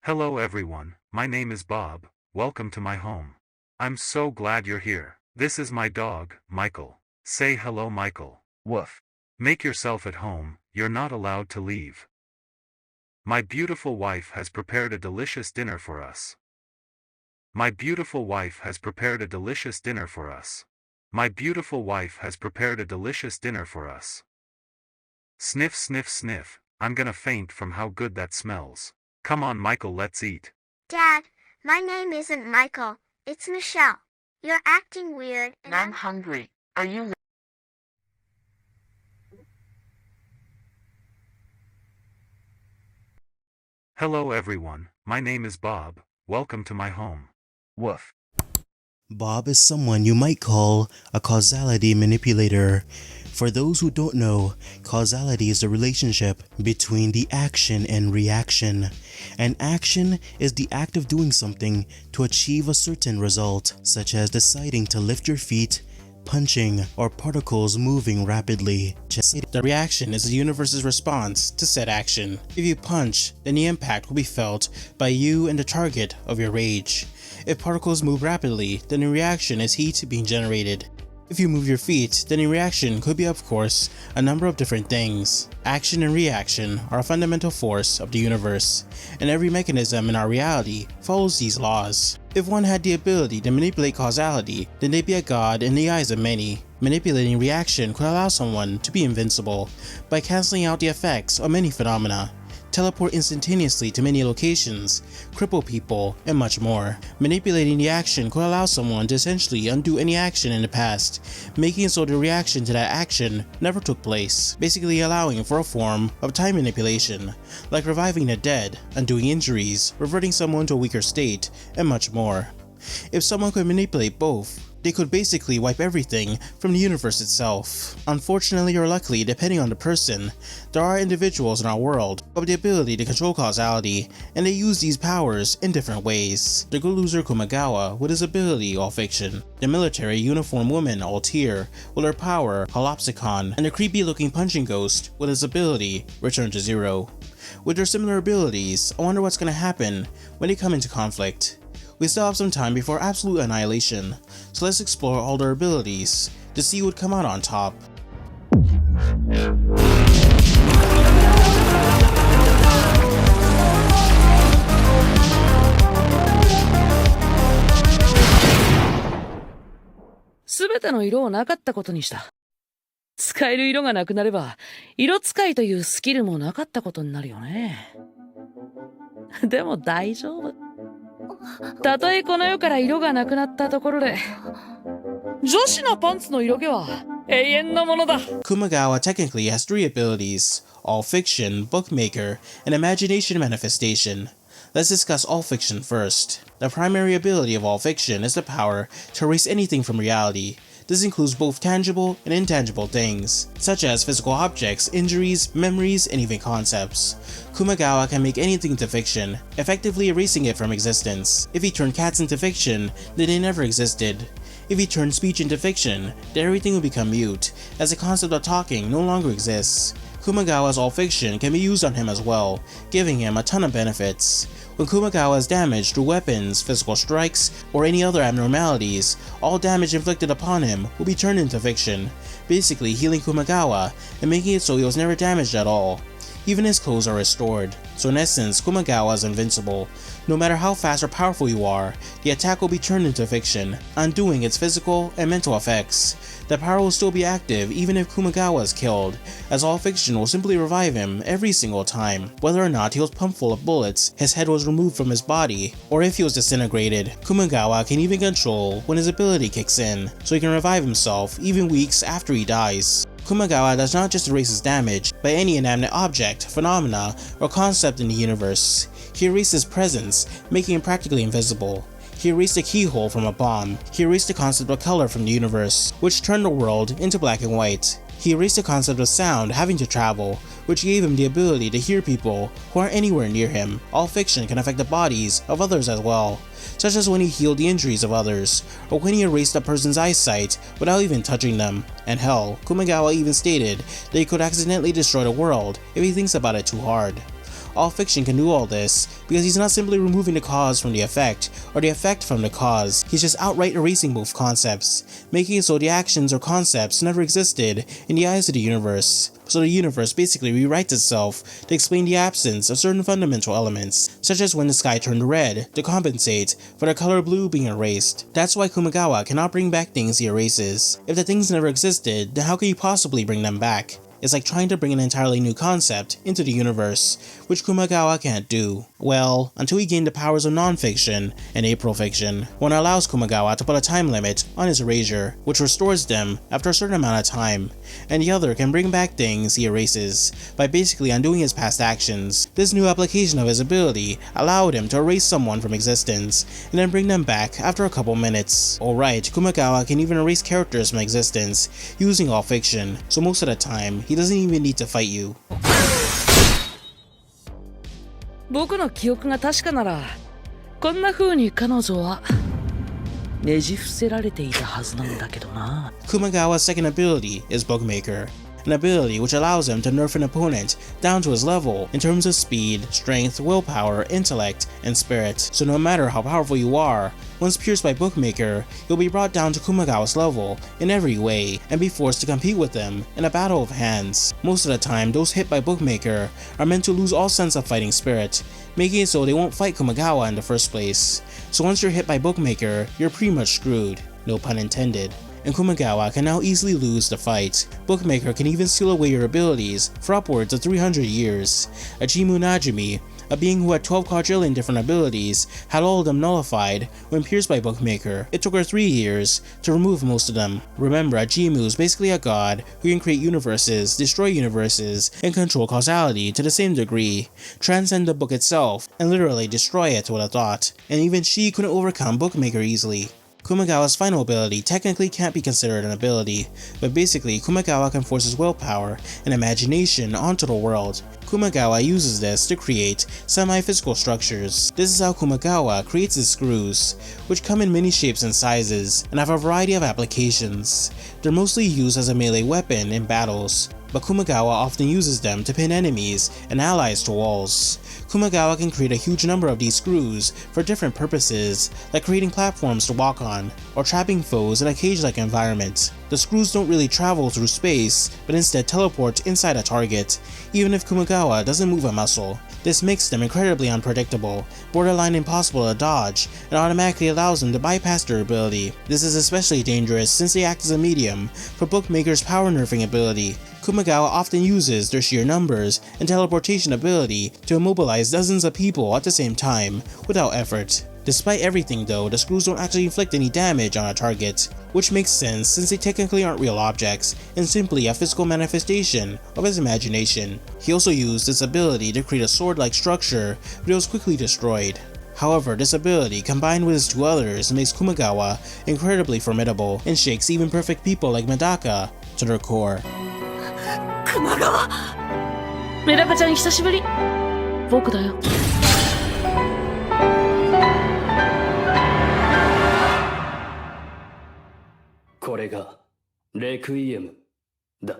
Hello everyone, my name is Bob, welcome to my home. I'm so glad you're here. This is my dog, Michael. Say hello, Michael. Woof. Make yourself at home, you're not allowed to leave. My beautiful wife has prepared a delicious dinner for us. My beautiful wife has prepared a delicious dinner for us. My beautiful wife has prepared a delicious dinner for us. Sniff, sniff, sniff, I'm gonna faint from how good that smells. Come on, Michael, let's eat. Dad, my name isn't Michael, it's Michelle. You're acting weird and I'm hungry. Are you Hello everyone, my name is Bob, welcome to my home. Woof. Bob is someone you might call a causality manipulator. For those who don't know, causality is the relationship between the action and reaction. An action is the act of doing something to achieve a certain result, such as deciding to lift your feet, punching, or particles moving rapidly. The reaction is the universe's response to said action. If you punch, then the impact will be felt by you and the target of your rage. If particles move rapidly, then the reaction is heat being generated. If you move your feet, then the reaction could be, of course, a number of different things. Action and reaction are a fundamental force of the universe, and every mechanism in our reality follows these laws. If one had the ability to manipulate causality, then they'd be a god in the eyes of many. Manipulating reaction could allow someone to be invincible by cancelling out the effects of many phenomena, teleport instantaneously to many locations, cripple people, and much more. Manipulating the action could allow someone to essentially undo any action in the past, making it so the reaction to that action never took place, basically allowing for a form of time manipulation, like reviving the dead, undoing injuries, reverting someone to a weaker state, and much more. If someone could manipulate both, they could basically wipe everything from the universe itself. Unfortunately or luckily, depending on the person, there are individuals in our world who have the ability to control causality, and they use these powers in different ways. The good loser Kumagawa with his ability, all fiction, the military uniform woman Altair with her power, Holopsicon, and the creepy looking punching ghost with his ability, Return to Zero. With their similar abilities, I wonder what's gonna happen when they come into conflict. We still have some time before absolute annihilation, so let's explore all their abilities to see who would come out on top.すべての色をなかったことにした。使える色がなくなれば、色使いというスキルもなかったことになるよね。でも大丈夫。たとえこの世から色がなくなったところで、女子のパンツの色気は永遠のものだ。Kumagawa technically has three abilities: all fiction, bookmaker, and imagination manifestation. Let's discuss all fiction first. The primary ability of all fiction is the power to erase anything from reality. This includes both tangible and intangible things, such as physical objects, injuries, memories, and even concepts. Kumagawa can make anything into fiction, effectively erasing it from existence. If he turned cats into fiction, then they never existed. If he turned speech into fiction, then everything would become mute, as the concept of talking no longer exists. Kumagawa's all fiction can be used on him as well, giving him a ton of benefits. When Kumagawa is damaged through weapons, physical strikes, or any other abnormalities, all damage inflicted upon him will be turned into fiction, basically healing Kumagawa and making it so he was never damaged at all. Even his clothes are restored, so in essence, Kumagawa is invincible. No matter how fast or powerful you are, the attack will be turned into fiction, undoing its physical and mental effects. The power will still be active even if Kumagawa is killed, as all fiction will simply revive him every single time. Whether or not he was pumped full of bullets, his head was removed from his body, or if he was disintegrated, Kumagawa can even control when his ability kicks in, so he can revive himself even weeks after he dies. Kumagawa does not just erase his damage by any inanimate object, phenomena, or concept in the universe. He erases presence, making him practically invisible. He erased the keyhole from a bomb. He erased the concept of color from the universe, which turned the world into black and white. He erased the concept of sound having to travel, which gave him the ability to hear people who aren't anywhere near him. All fiction can affect the bodies of others as well, such as when he healed the injuries of others, or when he erased a person's eyesight without even touching them. And hell, Kumagawa even stated that he could accidentally destroy the world if he thinks about it too hard. All fiction can do all this because he's not simply removing the cause from the effect or the effect from the cause, he's just outright erasing both concepts, making it so the actions or concepts never existed in the eyes of the universe. So the universe basically rewrites itself to explain the absence of certain fundamental elements, such as when the sky turned red, to compensate for the color blue being erased. That's why Kumagawa cannot bring back things he erases. If the things never existed, then how could you possibly bring them back? It's like trying to bring an entirely new concept into the universe, which Kumagawa can't do. Well, until he gained the powers of non-fiction and April fiction. One allows Kumagawa to put a time limit on his erasure, which restores them after a certain amount of time, and the other can bring back things he erases by basically undoing his past actions. This new application of his ability allowed him to erase someone from existence, and then bring them back after a couple minutes. Alright, Kumagawa can even erase characters from existence using all fiction, so most of the time, he doesn't even need to fight you. 僕の記憶が確かならこんな風に彼女はねじ伏せられていたはずなんだけどな。 Kumagawa's second ability is Bookmaker, an ability which allows him to nerf an opponent down to his level in terms of speed, strength, willpower, intellect, and spirit. So no matter how powerful you are, once pierced by Bookmaker, you'll be brought down to Kumagawa's level in every way and be forced to compete with him in a battle of hands. Most of the time, those hit by Bookmaker are meant to lose all sense of fighting spirit, making it so they won't fight Kumagawa in the first place. So once you're hit by Bookmaker, you're pretty much screwed, no pun intended. And Kumagawa can now easily lose the fight. Bookmaker can even steal away your abilities for upwards of 300 years. Ajimu Najimi, a being who had 12 quadrillion different abilities, had all of them nullified when pierced by Bookmaker. It took her 3 years to remove most of them. Remember, Ajimu is basically a god who can create universes, destroy universes, and control causality to the same degree, transcend the book itself, and literally destroy it with a thought. And even she couldn't overcome Bookmaker easily. Kumagawa's final ability technically can't be considered an ability, but basically Kumagawa can force his willpower and imagination onto the world. Kumagawa uses this to create semi-physical structures. This is how Kumagawa creates his screws, which come in many shapes and sizes and have a variety of applications. They're mostly used as a melee weapon in battles, but Kumagawa often uses them to pin enemies and allies to walls. Kumagawa can create a huge number of these screws for different purposes, like creating platforms to walk on, or trapping foes in a cage-like environment. The screws don't really travel through space, but instead teleport inside a target, even if Kumagawa doesn't move a muscle. This makes them incredibly unpredictable, borderline impossible to dodge, and automatically allows them to bypass their ability. This is especially dangerous since they act as a medium for Bookmaker's power nerfing ability. Kumagawa often uses their sheer numbers and teleportation ability to immobilize dozens of people at the same time, without effort. Despite everything though, the screws don't actually inflict any damage on a target, which makes sense since they technically aren't real objects and simply a physical manifestation of his imagination. He also used this ability to create a sword-like structure, but it was quickly destroyed. However, this ability combined with his two others makes Kumagawa incredibly formidable and shakes even perfect people like Medaka to their core. 熊川メダカちゃん久しぶり僕だよこれがレクイエムだ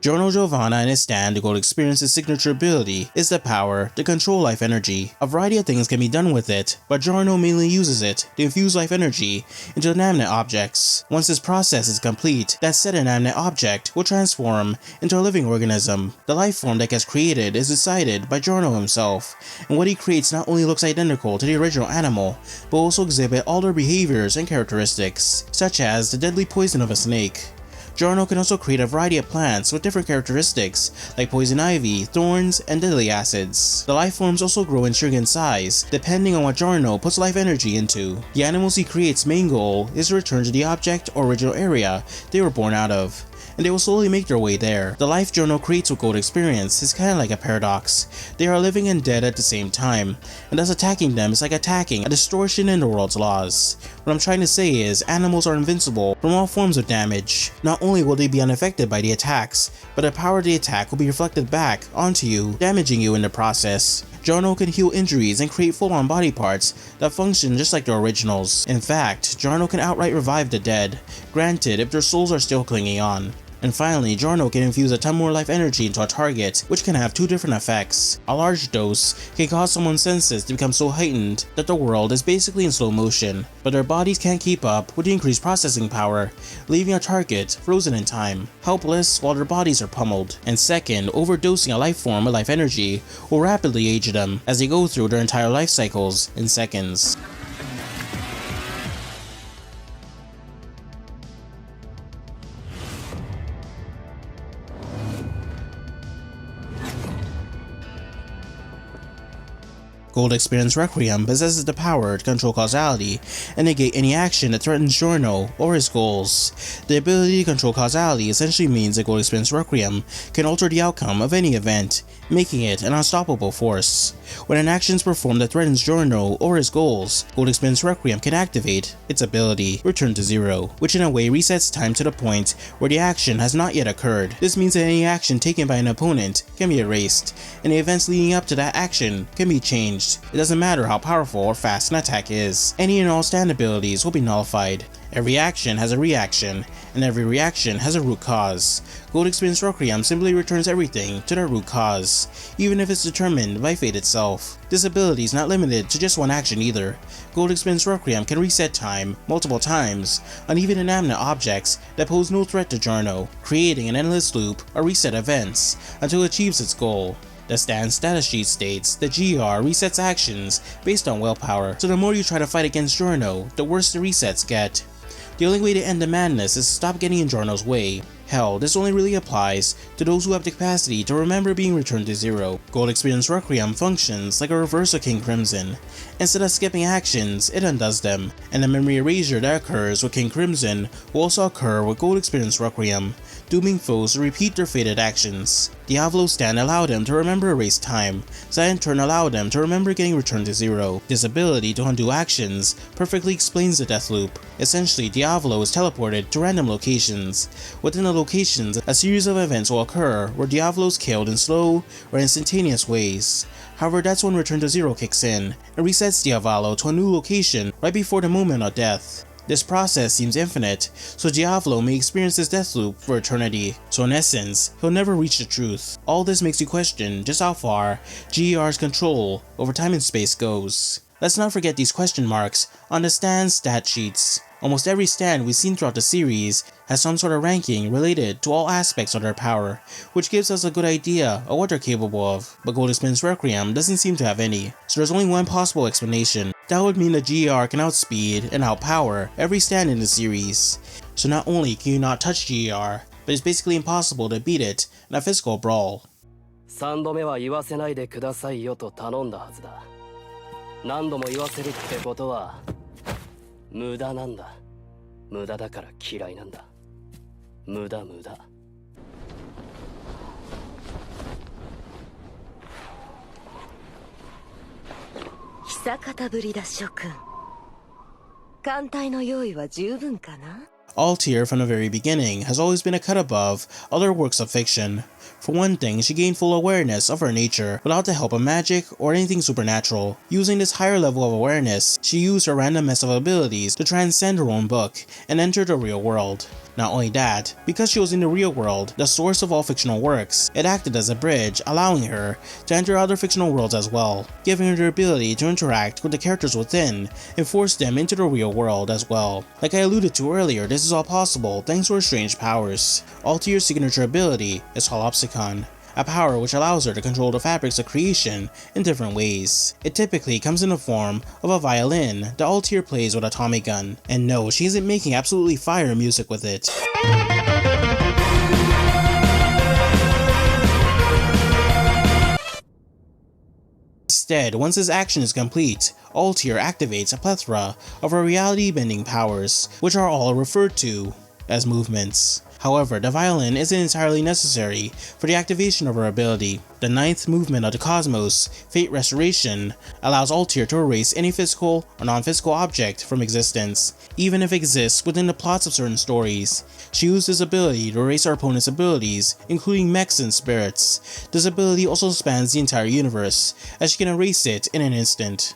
Girono Giovanna in his stand to go to experience his signature ability is the power to control life energy. A variety of things can be done with it, but Girono mainly uses it to infuse life energy into inanimate objects. Once this process is complete, that said inanimate object will transform into a living organism. The life form that gets created is decided by Girono himself, and what he creates not only looks identical to the original animal, but also exhibit all their behaviors and characteristics, such as the deadly poison of a snake. Girono can also create a variety of plants with different characteristics, like poison ivy, thorns, and deadly acids. The life forms also grow and shrink in size, depending on what Girono puts life energy into. The animals he creates' main goal is to return to the object or original area they were born out of, and they will slowly make their way there. The life Girono creates with Gold Experience is kinda like a paradox. They are living and dead at the same time, and thus attacking them is like attacking a distortion in the world's laws. What I'm trying to say is, animals are invincible from all forms of damage. Not only will they be unaffected by the attacks, but the power of the attack will be reflected back onto you, damaging you in the process. Girono can heal injuries and create full-on body parts that function just like the originals. In fact, Girono can outright revive the dead, granted if their souls are still clinging on. And finally, Girono can infuse a ton more life energy into a target, which can have two different effects. A large dose can cause someone's senses to become so heightened that the world is basically in slow motion, but their bodies can't keep up with the increased processing power, leaving a target frozen in time, helpless while their bodies are pummeled. And second, overdosing a life form with life energy will rapidly age them as they go through their entire life cycles in seconds. Gold Experience Requiem possesses the power to control causality and negate any action that threatens Girono or his goals. The ability to control causality essentially means that Gold Experience Requiem can alter the outcome of any event, making it an unstoppable force. When an action is performed that threatens Girono or his goals, Gold Experience Requiem can activate its ability, Return to Zero, which in a way resets time to the point where the action has not yet occurred. This means that any action taken by an opponent can be erased, and the events leading up to that action can be changed. It doesn't matter how powerful or fast an attack is, any and all stand abilities will be nullified. Every action has a reaction, and every reaction has a root cause. Gold Experience Requiem simply returns everything to their root cause, even if it's determined by fate itself. This ability is not limited to just one action either. Gold Experience Requiem can reset time multiple times on even inanimate objects that pose no threat to Girono, creating an endless loop of reset events until it achieves its goal. The stand status sheet states that GR resets actions based on willpower, so the more you try to fight against Girono, the worse the resets get. The only way to end the madness is to stop getting in Girono's way. Hell, this only really applies to those who have the capacity to remember being returned to zero. Gold Experience Requiem functions like a reverse of King Crimson. Instead of skipping actions, it undoes them, and the memory erasure that occurs with King Crimson will also occur with Gold Experience Requiem, dooming foes to repeat their fated actions. Diavolo's stand allowed them to remember erased time, so that in turn allowed them to remember getting returned to zero. This ability to undo actions perfectly explains the death loop. Essentially, Diavolo is teleported to random locations. Within the locations, a series of events will occur where Diavolo is killed in slow or instantaneous ways. However, that's when Return to Zero kicks in and resets Diavolo to a new location right before the moment of death. This process seems infinite, so Diavolo may experience this death loop for eternity, so in essence, he'll never reach the truth. All this makes you question just how far GER's control over time and space goes. Let's not forget these question marks on the stand stat sheets. Almost every stand we've seen throughout the series has some sort of ranking related to all aspects of their power, which gives us a good idea of what they're capable of, but Gold Experience Requiem doesn't seem to have any, so there's only one possible explanation. That would mean that GER can outspeed and outpower every stand in the series. So not only can you not touch GER, but it's basically impossible to beat it in a physical brawl. 3度目は言わせないでくださいよと頼んだはずだ。何度も言わせるってことは無駄なんだ。無駄だから嫌いなんだ。無駄無駄。久方ぶりだ諸君。艦隊の用意は十分かな? Altair from the very beginning has always been a cut above other works of fiction. For one thing, she gained full awareness of her nature without the help of magic or anything supernatural. Using this higher level of awareness, she used her random mess of abilities to transcend her own book and enter the real world. Not only that, because she was in the real world, the source of all fictional works, it acted as a bridge, allowing her to enter other fictional worlds as well, giving her the ability to interact with the characters within and force them into the real world as well. Like I alluded to earlier, this is all possible thanks to her strange powers. Altair's signature ability is Holopsicon, a power which allows her to control the fabrics of creation in different ways. It typically comes in the form of a violin that Altair plays with a Tommy gun. And no, she isn't making absolutely fire music with it. Instead, once his action is complete, Altair activates a plethora of her reality-bending powers, which are all referred to as movements. However, the violin isn't entirely necessary for the activation of her ability. The 9th movement of the Cosmos, Fate Restoration, allows Altair to erase any physical or non-physical object from existence, even if it exists within the plots of certain stories. She used this ability to erase her opponent's abilities, including mechs and spirits. This ability also spans the entire universe, as she can erase it in an instant.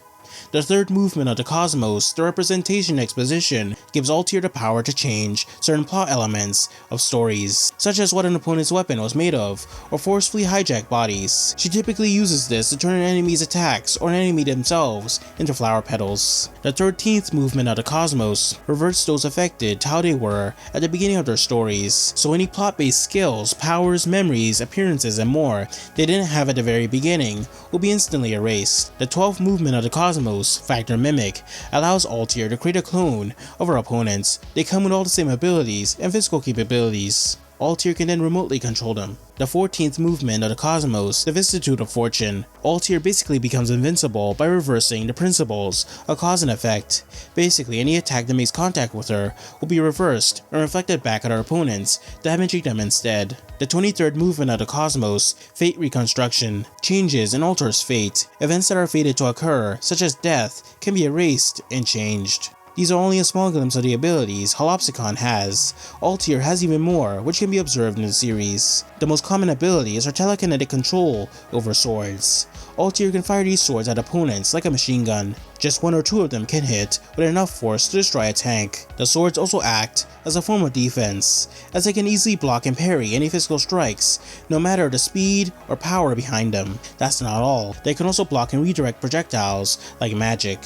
The 3rd movement of the Cosmos, the Representation Exposition, gives Altair the power to change certain plot elements of stories, such as what an opponent's weapon was made of, or forcefully hijack bodies. She typically uses this to turn an enemy's attacks or an enemy themselves into flower petals. The 13th movement of the Cosmos reverts those affected to how they were at the beginning of their stories, so any plot-based skills, powers, memories, appearances, and more they didn't have at the very beginning will be instantly erased. The 12th movement of the Cosmos, Factor Mimic, allows Altair to create a clone of her opponents. They come with all the same abilities and physical capabilities. Altair can then remotely control them. The 14th movement of the Cosmos, the Vicissitude of Fortune. Altair basically becomes invincible by reversing the principles of cause and effect. Basically, any attack that makes contact with her will be reversed and reflected back at her opponents, damaging them instead. The 23rd movement of the Cosmos, Fate Reconstruction, changes and alters fate. Events that are fated to occur, such as death, can be erased and changed. These are only a small glimpse of the abilities Holopsicon has. Altair has even more, which can be observed in the series. The most common ability is her telekinetic control over swords. Altair can fire these swords at opponents like a machine gun. Just 1 or 2 of them can hit with enough force to destroy a tank. The swords also act as a form of defense, as they can easily block and parry any physical strikes, no matter the speed or power behind them. That's not all, they can also block and redirect projectiles like magic,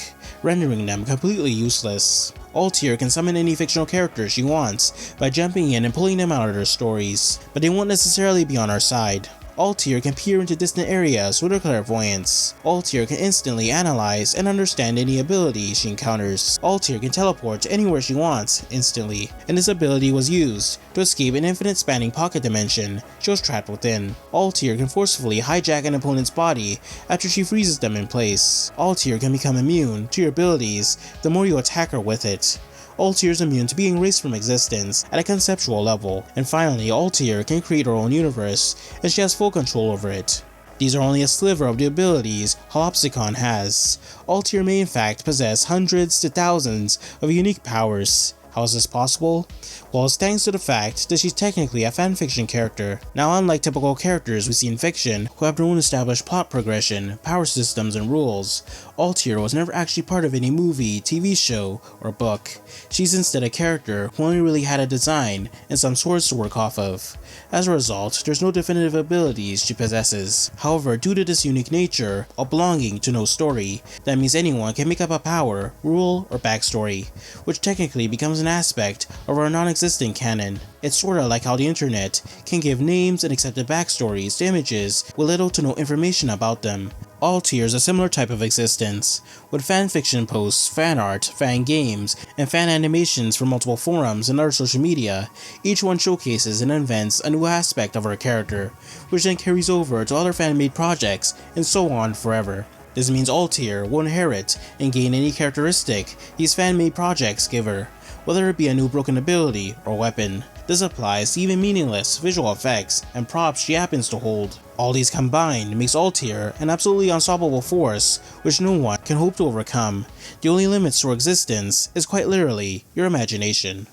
rendering them completely useless. Altair can summon any fictional character she wants by jumping in and pulling them out of their stories, but they won't necessarily be on our side. Altair can peer into distant areas with her clairvoyance. Altair can instantly analyze and understand any ability she encounters. Altair can teleport to anywhere she wants instantly, and this ability was used to escape an infinite spanning pocket dimension she was trapped within. Altair can forcefully hijack an opponent's body after she freezes them in place. Altair can become immune to your abilities the more you attack her with it. Altair is immune to being erased from existence at a conceptual level, and finally Altair can create her own universe, and she has full control over it. These are only a sliver of the abilities Holopsicon has. Altair may in fact possess hundreds to thousands of unique powers. How is this possible? Well, it's thanks to the fact that she's technically a fanfiction character. Now, unlike typical characters we see in fiction who have their own established plot progression, power systems, and rules, Altair was never actually part of any movie, TV show, or book. She's instead a character who only really had a design and some swords to work off of. As a result, there's no definitive abilities she possesses. However, due to this unique nature of belonging to no story, that means anyone can make up a power, rule, or backstory, which technically becomes an aspect of our non-existent canon. It's sorta like how the internet can give names and accepted backstories to images with little to no information about them. Altair is a similar type of existence, with fanfiction posts, fan art, fan games, and fan animations from multiple forums and other social media. Each one showcases and invents a new aspect of our character, which then carries over to other fan-made projects, and so on forever. This means Altair will inherit and gain any characteristic these fan-made projects give her, whether it be a new broken ability or weapon. This applies to even meaningless visual effects and props she happens to hold. All these combined makes Altair an absolutely unstoppable force which no one can hope to overcome. The only limits to her existence is quite literally your imagination.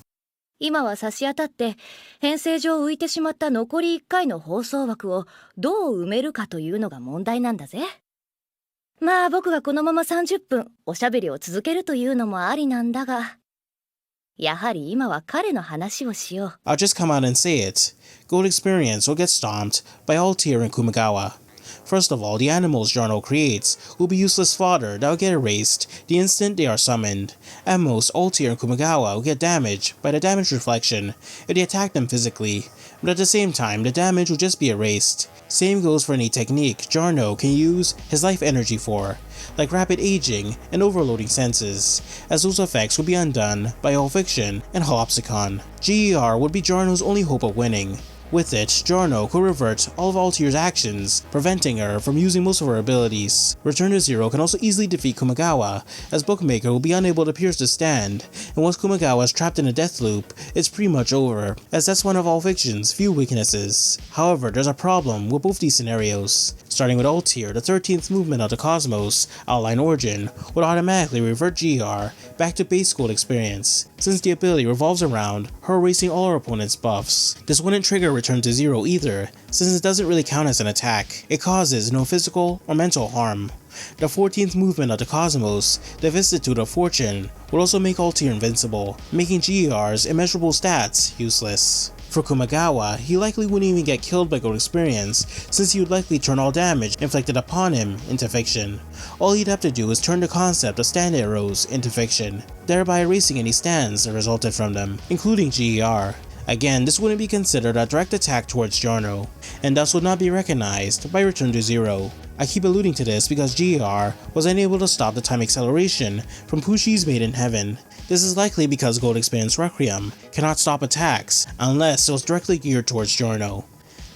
今は差し当たって編成上浮いてしまった残り1回の放送枠をどう埋めるかというのが問題なんだぜ。まあ僕がこのまま30分おしゃべりを続けるというのもありなんだが、やはり今は彼の話をしよう。I'll just come out and say it. Gold Experience will get stomped by Altair and Kumagawa. First of all, the animals Girono creates will be useless fodder that will get erased the instant they are summoned. At most, Altair and Kumagawa will get damaged by the damage reflection if they attack them physically, but at the same time, the damage will just be erased. Same goes for any technique Girono can use his life energy for, like rapid aging and overloading senses, as those effects will be undone by all fiction and Holopsicon. GER would be Girono's only hope of winning. With it, Girono could revert all of Altair's actions, preventing her from using most of her abilities. Return to Zero can also easily defeat Kumagawa, as Bookmaker will be unable to pierce the stand, and once Kumagawa is trapped in a death loop, it's pretty much over, as that's one of all fiction's few weaknesses. However, there's a problem with both these scenarios. Starting with Altair, the 13th movement of the Cosmos, Outline Origin, would automatically revert GR back to base gold experience, since the ability revolves around her erasing all her opponent's buffs. This wouldn't trigger Return to Zero either, since it doesn't really count as an attack. It causes no physical or mental harm. The 14th movement of the Cosmos, the Vicissitude of Fortune, would also make Altair invincible, making GR's immeasurable stats useless. For Kumagawa, he likely wouldn't even get killed by gold experience, since he would likely turn all damage inflicted upon him into fiction. All he'd have to do is turn the concept of stand arrows into fiction, thereby erasing any stands that resulted from them, including GER. Again, this wouldn't be considered a direct attack towards Girono, and thus would not be recognized by Return to Zero. I keep alluding to this because GR was unable to stop the time acceleration from Pushi's Made in Heaven. This is likely because Gold Experience Requiem cannot stop attacks unless it was directly geared towards Girono.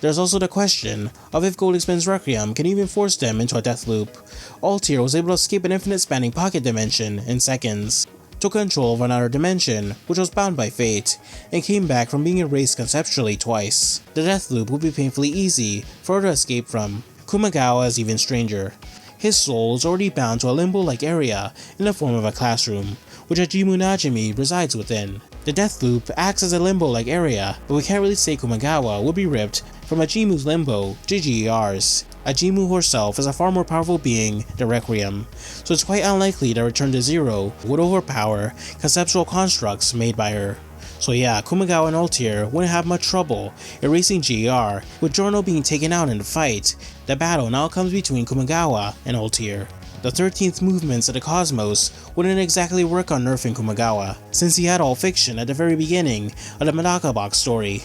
There's also the question of if Gold Experience Requiem can even force them into a death loop. Altair was able to escape an infinite spanning pocket dimension in seconds, took control of another dimension which was bound by fate, and came back from being erased conceptually twice. The death loop would be painfully easy for her to escape from. Kumagawa is even stranger. His soul is already bound to a limbo-like area in the form of a classroom, which Ajimu Najimi resides within. The death loop acts as a limbo-like area, but we can't really say Kumagawa would be ripped from Ajimu's limbo to GER's. Ajimu herself is a far more powerful being than Requiem, so it's quite unlikely that Return to Zero would overpower conceptual constructs made by her. So yeah, Kumagawa and Altair wouldn't have much trouble erasing GR, with Girono being taken out in the fight. The battle now comes between Kumagawa and Altair. The 13th movements of the Cosmos wouldn't exactly work on nerfing Kumagawa, since he had all fiction at the very beginning of the Medaka box story.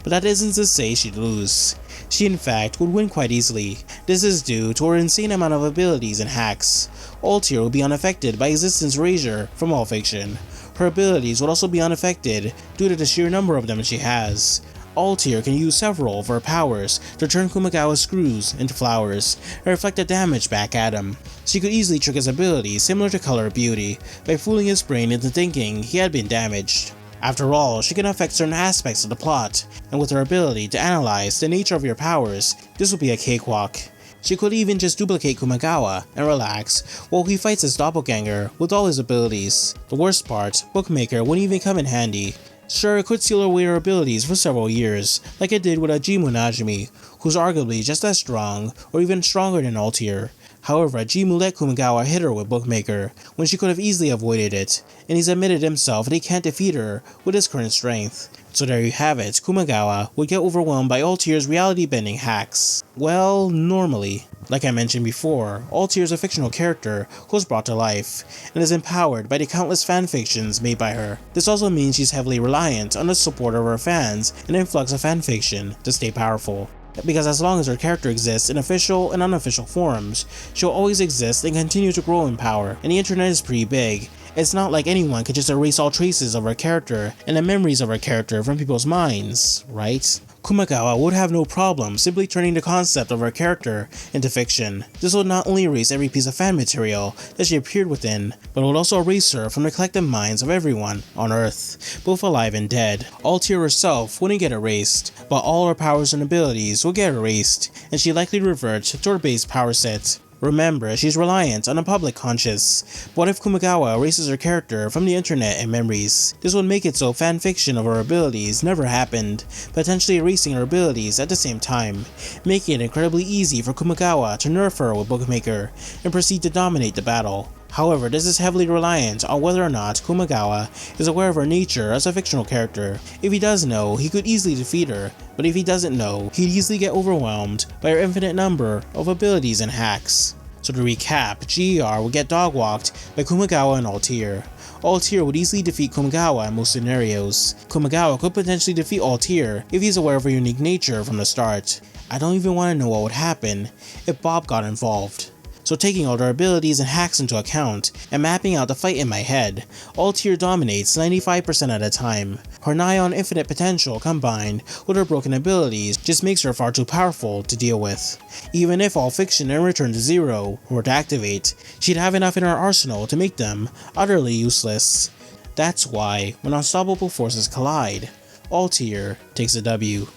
But that isn't to say she'd lose. She in fact would win quite easily. This is due to her insane amount of abilities and hacks. Altair would be unaffected by existence erasure from all fiction. Her abilities would also be unaffected due to the sheer number of them she has. Altair can use several of her powers to turn Kumagawa's screws into flowers and reflect the damage back at him. She could easily trick his ability similar to Color Beauty by fooling his brain into thinking he had been damaged. After all, she can affect certain aspects of the plot, and with her ability to analyze the nature of your powers, this would be a cakewalk. She could even just duplicate Kumagawa and relax while he fights his doppelganger with all his abilities. The worst part, Bookmaker wouldn't even come in handy. Sure, it could seal away her abilities for several years, like it did with Ajimu Najimi, who's arguably just as strong or even stronger than Altair. However, Ajimu let Kumagawa hit her with Bookmaker when she could have easily avoided it, and he's admitted himself that he can't defeat her with his current strength. So there you have it, Kumagawa would get overwhelmed by Altair's reality-bending hacks. Well, normally. Like I mentioned before, Altair is a fictional character who was brought to life, and is empowered by the countless fanfictions made by her. This also means she's heavily reliant on the support of her fans and influx of fanfiction to stay powerful. Because as long as her character exists in official and unofficial forms, she'll always exist and continue to grow in power, and the internet is pretty big. It's not like anyone could just erase all traces of her character and the memories of her character from people's minds, right? Kumagawa would have no problem simply turning the concept of her character into fiction. This would not only erase every piece of fan material that she appeared within, but would also erase her from the collective minds of everyone on Earth, both alive and dead. Altair herself wouldn't get erased, but all her powers and abilities would get erased, and she'd likely revert to her base power set. Remember, she's reliant on a public conscience. But what if Kumagawa erases her character from the internet and memories? This would make it so fanfiction of her abilities never happened, potentially erasing her abilities at the same time, making it incredibly easy for Kumagawa to nerf her with Bookmaker and proceed to dominate the battle. However, this is heavily reliant on whether or not Kumagawa is aware of her nature as a fictional character. If he does know, he could easily defeat her, but if he doesn't know, he'd easily get overwhelmed by her infinite number of abilities and hacks. So to recap, GER would get dog-walked by Kumagawa and Altair. Altair would easily defeat Kumagawa in most scenarios. Kumagawa could potentially defeat Altair if he's aware of her unique nature from the start. I don't even want to know what would happen if Bob got involved. So taking all their abilities and hacks into account, and mapping out the fight in my head, Altair dominates 95% of the time. Her nigh on infinite potential combined with her broken abilities just makes her far too powerful to deal with. Even if all fiction and Return to Zero were to activate, she'd have enough in her arsenal to make them utterly useless. That's why, when unstoppable forces collide, Altair takes a W.